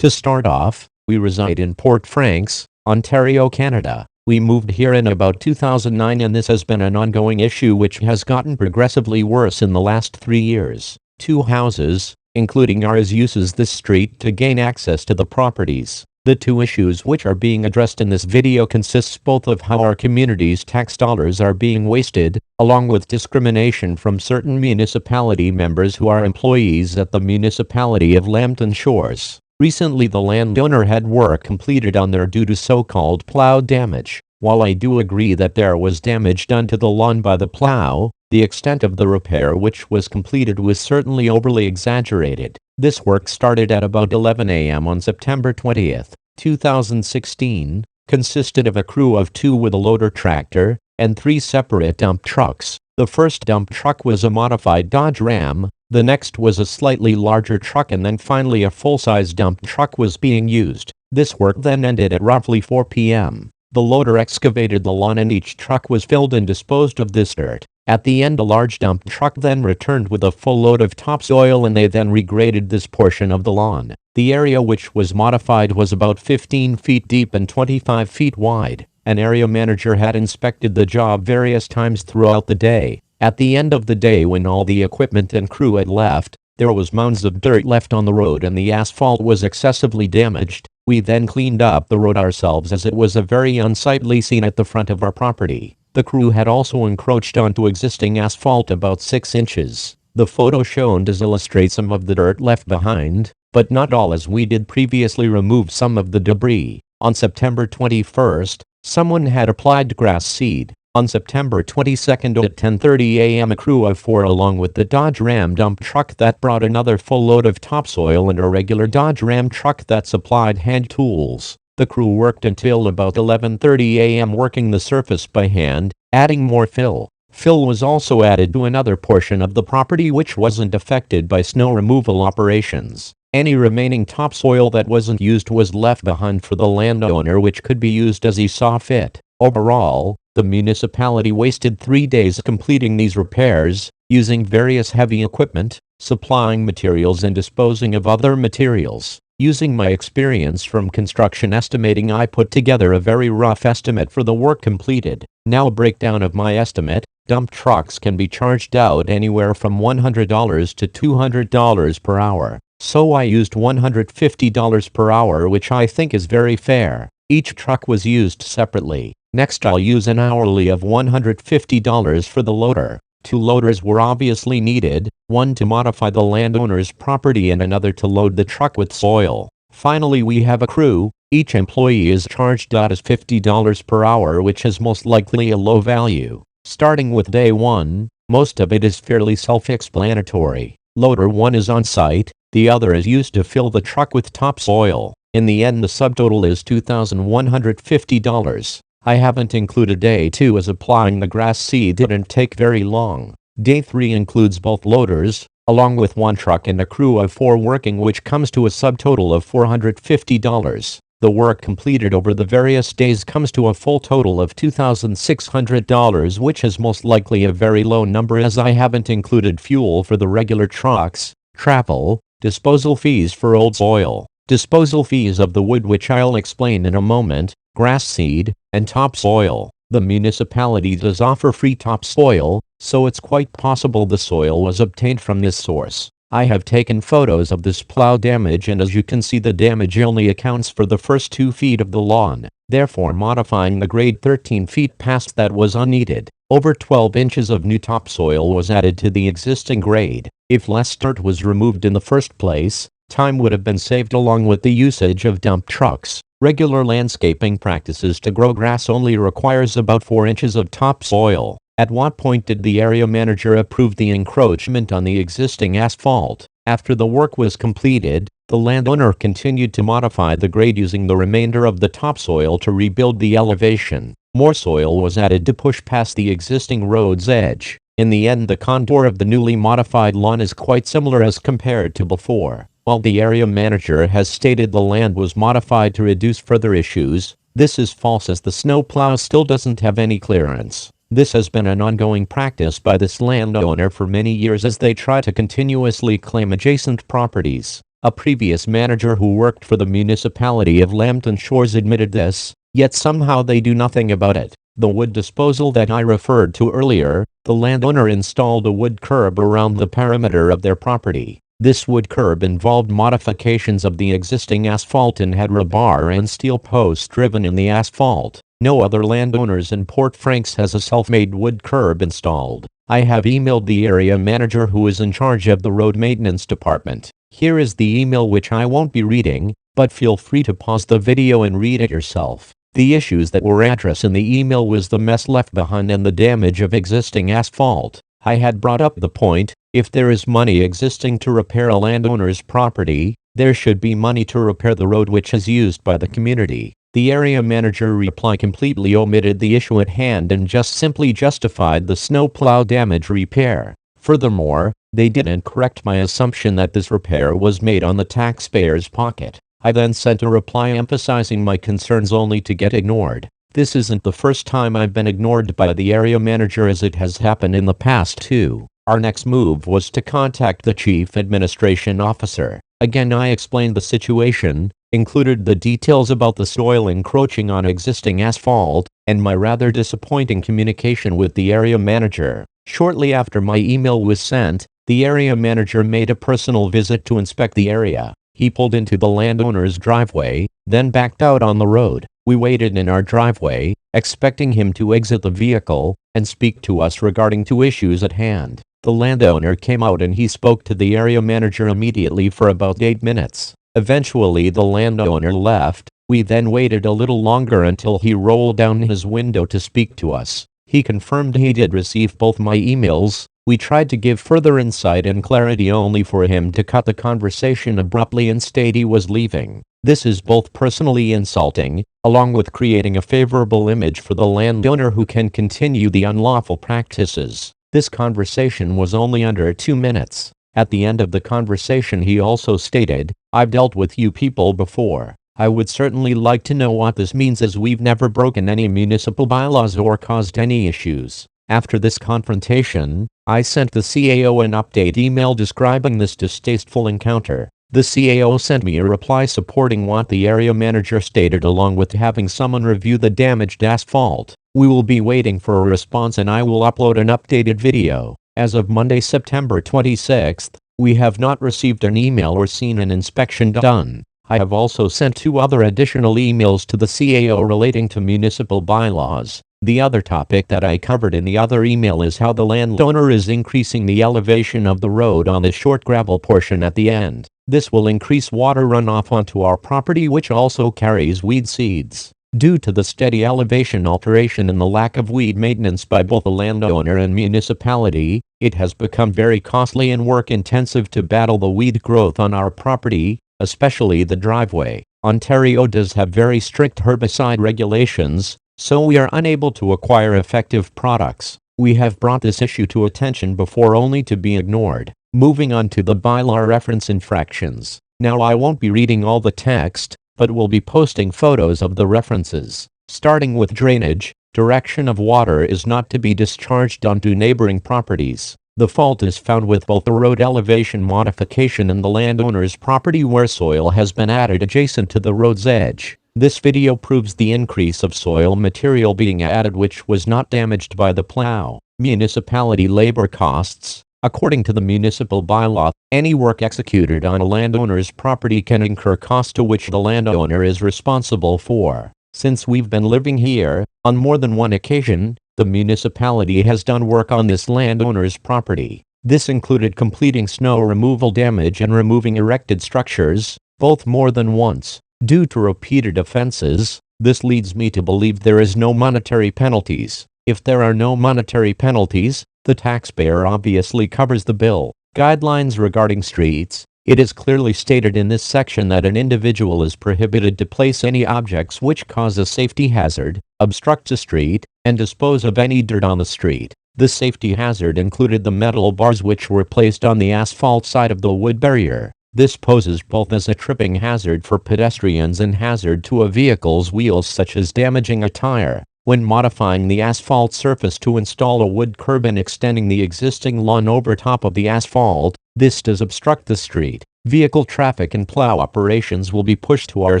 To start off, we reside in Port Franks, Ontario, Canada. We moved here in about 2009 and this has been an ongoing issue which has gotten progressively worse in the last 3 years. 2 houses, including ours, uses this street to gain access to the properties. The 2 issues which are being addressed in this video consists both of how our community's tax dollars are being wasted, along with discrimination from certain municipality members who are employees at the municipality of Lambton Shores. Recently the landowner had work completed on there due to so-called plow damage. While I do agree that there was damage done to the lawn by the plow, the extent of the repair which was completed was certainly overly exaggerated. This work started at about 11 a.m. on September 20th, 2016, consisted of a crew of 2 with a loader tractor, and 3 separate dump trucks. The first dump truck was a modified Dodge Ram, the next was a slightly larger truck, and then finally a full-size dump truck was being used. This work then ended at roughly 4 p.m. The loader excavated the lawn and each truck was filled and disposed of this dirt. At the end, a large dump truck then returned with a full load of topsoil and they then regraded this portion of the lawn. The area which was modified was about 15 feet deep and 25 feet wide. An area manager had inspected the job various times throughout the day. At the end of the day, when all the equipment and crew had left, there was mounds of dirt left on the road and the asphalt was excessively damaged. We then cleaned up the road ourselves as it was a very unsightly scene at the front of our property. The crew had also encroached onto existing asphalt about 6 inches. The photo shown does illustrate some of the dirt left behind, but not all, as we did previously remove some of the debris. On September 21st, someone had applied grass seed. On September 22nd at 10:30 a.m. a crew of 4 along with the Dodge Ram dump truck that brought another full load of topsoil and a regular Dodge Ram truck that supplied hand tools. The crew worked until about 11:30 a.m. working the surface by hand, adding more fill. Fill was also added to another portion of the property which wasn't affected by snow removal operations. Any remaining topsoil that wasn't used was left behind for the landowner, which could be used as he saw fit. Overall, the municipality wasted 3 days completing these repairs, using various heavy equipment, supplying materials and disposing of other materials. Using my experience from construction estimating, I put together a very rough estimate for the work completed. Now a breakdown of my estimate. Dump trucks can be charged out anywhere from $100 to $200 per hour. So I used $150 per hour, which I think is very fair. Each truck was used separately. Next, I'll use an hourly of $150 for the loader. 2 loaders were obviously needed, one to modify the landowner's property and another to load the truck with soil. Finally, we have a crew. Each employee is charged out as $50 per hour, which is most likely a low value. Starting with day 1, most of it is fairly self-explanatory. Loader 1 is on site, the other is used to fill the truck with topsoil. In the end, the subtotal is $2,150. I haven't included day 2 as applying the grass seed didn't take very long. Day 3 includes both loaders, along with 1 truck and a crew of 4 working, which comes to a subtotal of $450. The work completed over the various days comes to a full total of $2,600, which is most likely a very low number as I haven't included fuel for the regular trucks, travel, disposal fees for old soil, disposal fees of the wood, which I'll explain in a moment, grass seed, and topsoil. The municipality does offer free topsoil, so it's quite possible the soil was obtained from this source. I have taken photos of this plow damage, and as you can see, the damage only accounts for the first 2 feet of the lawn. Therefore, modifying the grade 13 feet past that was unneeded. Over 12 inches of new topsoil was added to the existing grade. If less dirt was removed in the first place, time would have been saved along with the usage of dump trucks. Regular landscaping practices to grow grass only requires about 4 inches of topsoil. At what point did the area manager approve the encroachment on the existing asphalt? After the work was completed, the landowner continued to modify the grade using the remainder of the topsoil to rebuild the elevation. More soil was added to push past the existing road's edge. In the end, the contour of the newly modified lawn is quite similar as compared to before. While the area manager has stated the land was modified to reduce further issues, this is false as the snow plow still doesn't have any clearance. This has been an ongoing practice by this landowner for many years as they try to continuously claim adjacent properties. A previous manager who worked for the municipality of Lambton Shores admitted this, yet somehow they do nothing about it. The wood disposal that I referred to earlier, the landowner installed a wood curb around the perimeter of their property. This wood curb involved modifications of the existing asphalt and had rebar and steel posts driven in the asphalt. No other landowners in Port Franks has a self-made wood curb installed. I have emailed the area manager who is in charge of the road maintenance department. Here is the email which I won't be reading, but feel free to pause the video and read it yourself. The issues that were addressed in the email was the mess left behind and the damage of existing asphalt. I had brought up the point, if there is money existing to repair a landowner's property, there should be money to repair the road which is used by the community. The area manager reply completely omitted the issue at hand and just simply justified the snowplow damage repair. Furthermore, they didn't correct my assumption that this repair was made on the taxpayer's pocket. I then sent a reply emphasizing my concerns only to get ignored. This isn't the first time I've been ignored by the area manager, as it has happened in the past too. Our next move was to contact the chief administration officer. Again, I explained the situation, included the details about the soil encroaching on existing asphalt, and my rather disappointing communication with the area manager. Shortly after my email was sent, the area manager made a personal visit to inspect the area. He pulled into the landowner's driveway, then backed out on the road. We waited in our driveway, expecting him to exit the vehicle and speak to us regarding two issues at hand. The landowner came out and he spoke to the area manager immediately for about 8 minutes. Eventually the landowner left. We then waited a little longer until he rolled down his window to speak to us. He confirmed he did receive both my emails. We tried to give further insight and clarity only for him to cut the conversation abruptly and state he was leaving. This is both personally insulting, along with creating a favorable image for the landowner who can continue the unlawful practices. This conversation was only under 2 minutes. At the end of the conversation he also stated, "I've dealt with you people before. I would certainly like to know what this means, as we've never broken any municipal bylaws or caused any issues." After this confrontation, I sent the CAO an update email describing this distasteful encounter. The CAO sent me a reply supporting what the area manager stated, along with having someone review the damaged asphalt. We will be waiting for a response and I will upload an updated video. As of Monday, September 26th, we have not received an email or seen an inspection done. I have also sent 2 other additional emails to the CAO relating to municipal bylaws. The other topic that I covered in the other email is how the landowner is increasing the elevation of the road on the short gravel portion at the end. This will increase water runoff onto our property, which also carries weed seeds. Due to the steady elevation alteration and the lack of weed maintenance by both the landowner and municipality, it has become very costly and work-intensive to battle the weed growth on our property, especially the driveway. Ontario does have very strict herbicide regulations, so we are unable to acquire effective products. We have brought this issue to attention before, only to be ignored. Moving on to the bylaw reference infractions. Now I won't be reading all the text, but will be posting photos of the references. Starting with drainage, direction of water is not to be discharged onto neighboring properties. The fault is found with both the road elevation modification and the landowner's property, where soil has been added adjacent to the road's edge. This video proves the increase of soil material being added which was not damaged by the plow. Municipality labor costs. According to the municipal bylaw, any work executed on a landowner's property can incur costs to which the landowner is responsible for. Since we've been living here, on more than one occasion, the municipality has done work on this landowner's property. This included completing snow removal damage and removing erected structures, both more than once. Due to repeated offenses, this leads me to believe there is no monetary penalties. If there are no monetary penalties, the taxpayer obviously covers the bill. Guidelines regarding streets. It is clearly stated in this section that an individual is prohibited to place any objects which cause a safety hazard, obstruct a street, and dispose of any dirt on the street. The safety hazard included the metal bars which were placed on the asphalt side of the wood barrier. This poses both as a tripping hazard for pedestrians and hazard to a vehicle's wheels, such as damaging a tire. When modifying the asphalt surface to install a wood curb and extending the existing lawn over top of the asphalt, this does obstruct the street. Vehicle traffic and plow operations will be pushed to our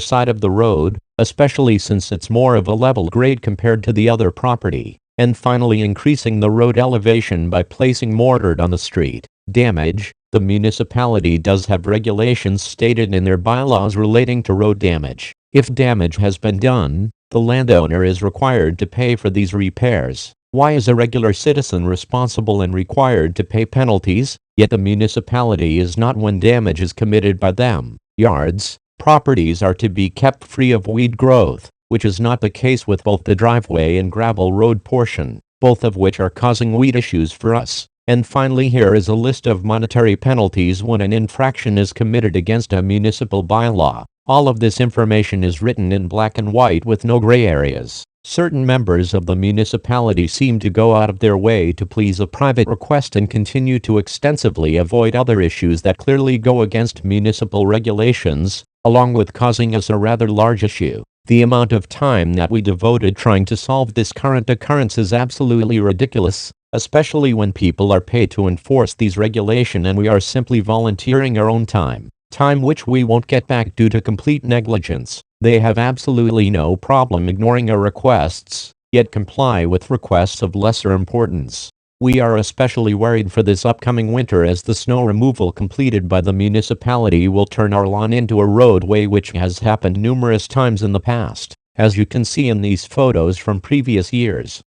side of the road, especially since it's more of a level grade compared to the other property. And finally, increasing the road elevation by placing mortar on the street. Damage. The municipality does have regulations stated in their bylaws relating to road damage. If damage has been done, the landowner is required to pay for these repairs. Why is a regular citizen responsible and required to pay penalties, yet the municipality is not when damage is committed by them? Yards, properties are to be kept free of weed growth, which is not the case with both the driveway and gravel road portion, both of which are causing weed issues for us. And finally, here is a list of monetary penalties when an infraction is committed against a municipal bylaw. All of this information is written in black and white with no gray areas. Certain members of the municipality seem to go out of their way to please a private request and continue to extensively avoid other issues that clearly go against municipal regulations, along with causing us a rather large issue. The amount of time that we devoted trying to solve this current occurrence is absolutely ridiculous, especially when people are paid to enforce these regulations and we are simply volunteering our own time which we won't get back due to complete negligence. They have absolutely no problem ignoring our requests, yet comply with requests of lesser importance. We are especially worried for this upcoming winter, as the snow removal completed by the municipality will turn our lawn into a roadway, which has happened numerous times in the past, as you can see in these photos from previous years.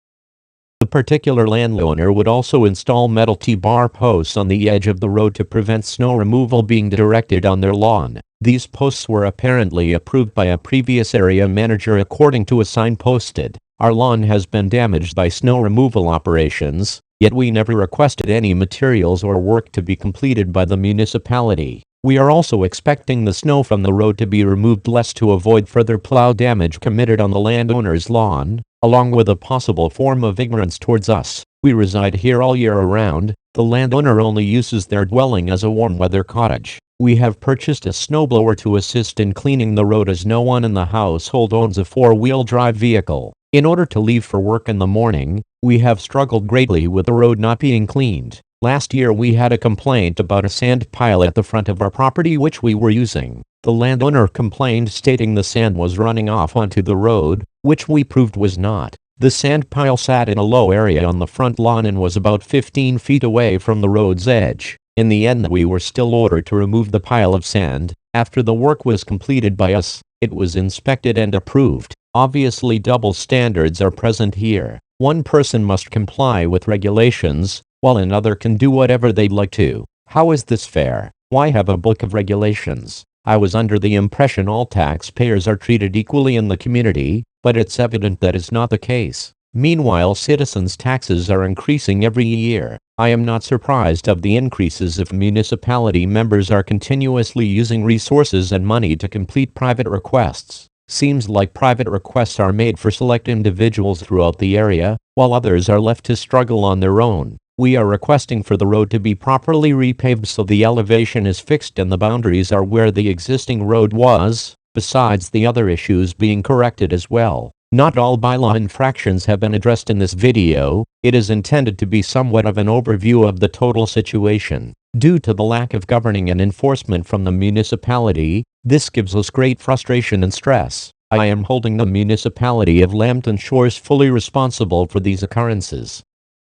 The particular landowner would also install metal T-bar posts on the edge of the road to prevent snow removal being directed on their lawn. These posts were apparently approved by a previous area manager according to a sign posted. Our lawn has been damaged by snow removal operations, yet we never requested any materials or work to be completed by the municipality. We are also expecting the snow from the road to be removed less to avoid further plow damage committed on the landowner's lawn, along with a possible form of ignorance towards us. We reside here all year around. The landowner only uses their dwelling as a warm weather cottage. We have purchased a snowblower to assist in cleaning the road, as no one in the household owns a four-wheel drive vehicle. In order to leave for work in the morning, we have struggled greatly with the road not being cleaned. Last year we had a complaint about a sand pile at the front of our property which we were using. The landowner complained, stating the sand was running off onto the road, which we proved was not. The sand pile sat in a low area on the front lawn and was about 15 feet away from the road's edge. In the end, we were still ordered to remove the pile of sand. After the work was completed by us, it was inspected and approved. Obviously, double standards are present here. One person must comply with regulations, while another can do whatever they'd like to. How is this fair? Why have a book of regulations? I was under the impression all taxpayers are treated equally in the community, but it's evident that is not the case. Meanwhile, citizens' taxes are increasing every year. I am not surprised of the increases if municipality members are continuously using resources and money to complete private requests. Seems like private requests are made for select individuals throughout the area, while others are left to struggle on their own. We are requesting for the road to be properly repaved so the elevation is fixed and the boundaries are where the existing road was, besides the other issues being corrected as well. Not all bylaw infractions have been addressed in this video. It is intended to be somewhat of an overview of the total situation. Due to the lack of governing and enforcement from the municipality, this gives us great frustration and stress. I am holding the municipality of Lambton Shores fully responsible for these occurrences.